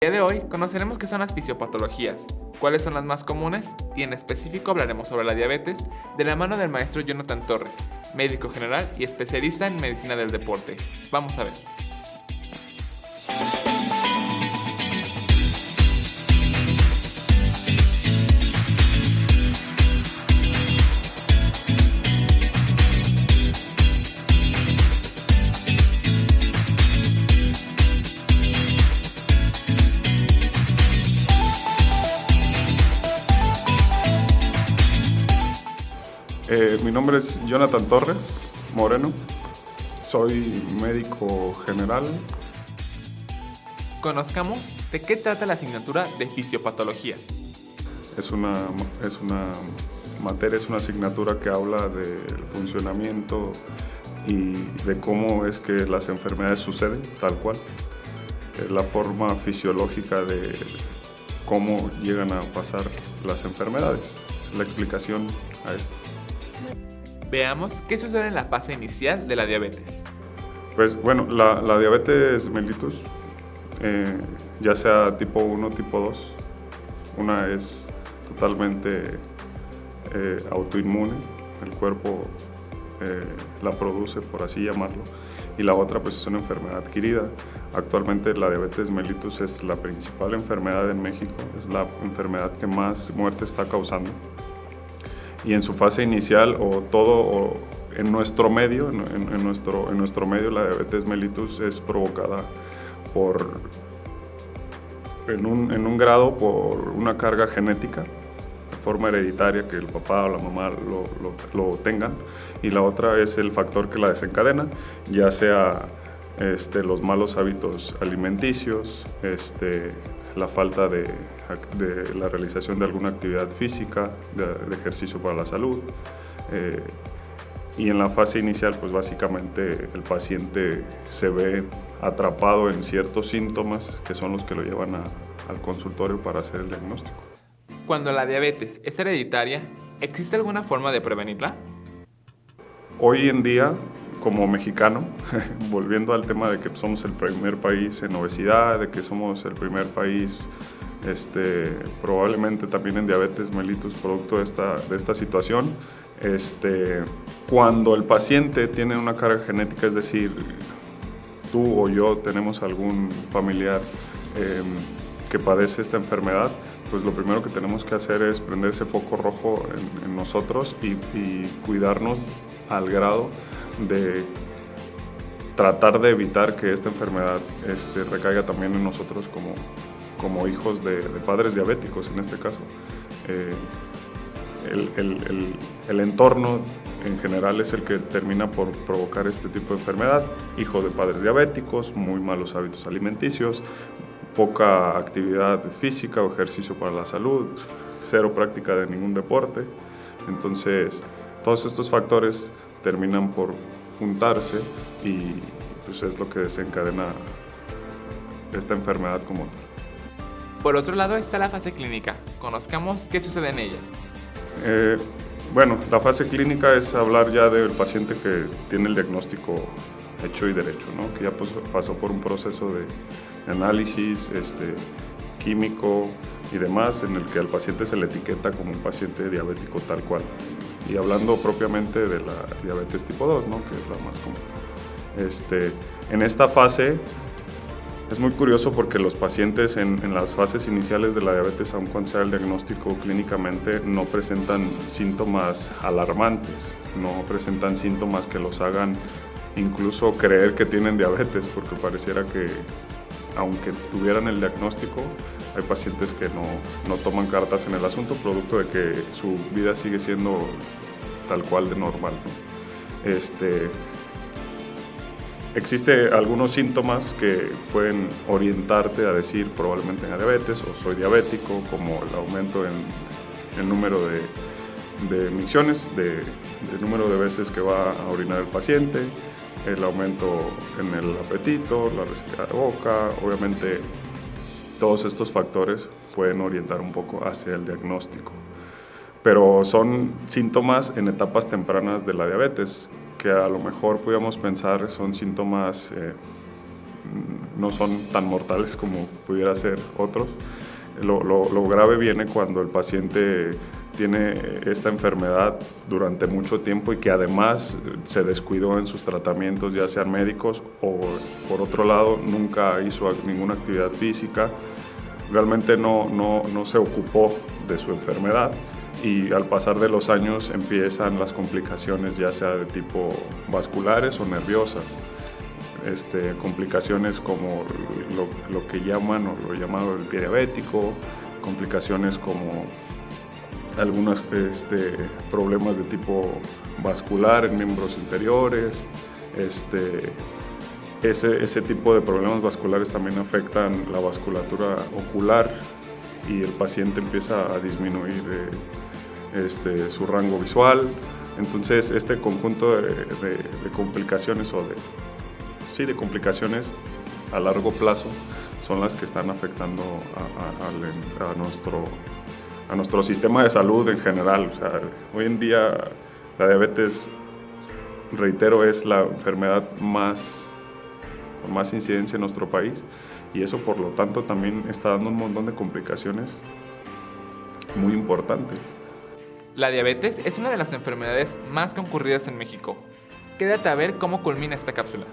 El día de hoy conoceremos qué son las fisiopatologías, cuáles son las más comunes y en específico hablaremos sobre la diabetes de la mano del maestro Jonathan Torres, médico general y especialista en medicina del deporte. Vamos a ver. Mi nombre es Jonathan Torres Moreno, soy médico general. Conozcamos de qué trata la asignatura de fisiopatologías. Es una materia, es una asignatura que habla del funcionamiento y de cómo es que las enfermedades suceden, tal cual. La forma fisiológica de cómo llegan a pasar las enfermedades, la explicación a esto. Veamos qué sucede en la fase inicial de la diabetes. Pues bueno, la diabetes mellitus, ya sea tipo 1 o tipo 2, una es totalmente autoinmune, el cuerpo la produce, por así llamarlo, y la otra pues es una enfermedad adquirida. Actualmente la diabetes mellitus es la principal enfermedad en México, es la enfermedad que más muerte está causando. Y en su fase inicial en nuestro medio, la diabetes mellitus es provocada en un grado por una carga genética, de forma hereditaria, que el papá o la mamá lo tengan, y la otra es el factor que la desencadena, ya sea los malos hábitos alimenticios, la falta de la realización de alguna actividad física, de ejercicio para la salud. Y en la fase inicial, pues básicamente el paciente se ve atrapado en ciertos síntomas que son los que lo llevan al consultorio para hacer el diagnóstico. Cuando la diabetes es hereditaria, ¿existe alguna forma de prevenirla? Hoy en día, como mexicano, volviendo al tema de que somos el primer país en obesidad, de que somos el primer país probablemente también en diabetes mellitus, producto de esta situación, cuando el paciente tiene una carga genética, es decir, tú o yo tenemos algún familiar que padece esta enfermedad, pues lo primero que tenemos que hacer es prender ese foco rojo en nosotros y cuidarnos al grado de tratar de evitar que esta enfermedad recaiga también en nosotros como hijos de padres diabéticos en este caso. El entorno en general es el que termina por provocar este tipo de enfermedad. Hijo de padres diabéticos, muy malos hábitos alimenticios, poca actividad física o ejercicio para la salud, cero práctica de ningún deporte. Entonces, todos estos factores terminan por juntarse y pues es lo que desencadena esta enfermedad como tal. Por otro lado está la fase clínica. Conozcamos qué sucede en ella. Bueno, la fase clínica es hablar ya del paciente que tiene el diagnóstico hecho y derecho, ¿no? Que ya pasó por un proceso de análisis químico y demás, en el que al paciente se le etiqueta como un paciente diabético tal cual. Y hablando propiamente de la diabetes tipo 2, ¿no? Que es la más común. En esta fase es muy curioso porque los pacientes en las fases iniciales de la diabetes, aun cuando sea el diagnóstico clínicamente, no presentan síntomas alarmantes, no presentan síntomas que los hagan incluso creer que tienen diabetes, porque pareciera que aunque tuvieran el diagnóstico, hay pacientes que no toman cartas en el asunto, producto de que su vida sigue siendo tal cual de normal, ¿no? Existe algunos síntomas que pueden orientarte a decir probablemente tenga diabetes o soy diabético, como el aumento en el número de micciones, del número de veces que va a orinar el paciente, el aumento en el apetito, la resequedad de boca. Obviamente todos estos factores pueden orientar un poco hacia el diagnóstico, pero son síntomas en etapas tempranas de la diabetes, que a lo mejor podríamos pensar son síntomas no son tan mortales como pudiera ser otros. Lo grave viene cuando el paciente tiene esta enfermedad durante mucho tiempo y que además se descuidó en sus tratamientos, ya sean médicos o por otro lado nunca hizo ninguna actividad física, realmente no se ocupó de su enfermedad y al pasar de los años empiezan las complicaciones ya sea de tipo vasculares o nerviosas. Complicaciones como lo que llaman o lo llamado el pie diabético, complicaciones como algunos problemas de tipo vascular en miembros inferiores. Ese tipo de problemas vasculares también afectan la vasculatura ocular y el paciente empieza a disminuir su rango visual. Entonces este conjunto de complicaciones de complicaciones a largo plazo son las que están afectando a nuestro sistema de salud en general. O sea, hoy en día la diabetes, reitero, es la enfermedad con más incidencia en nuestro país y eso por lo tanto también está dando un montón de complicaciones muy importantes. La diabetes es una de las enfermedades más concurridas en México. Quédate a ver cómo culmina esta cápsula.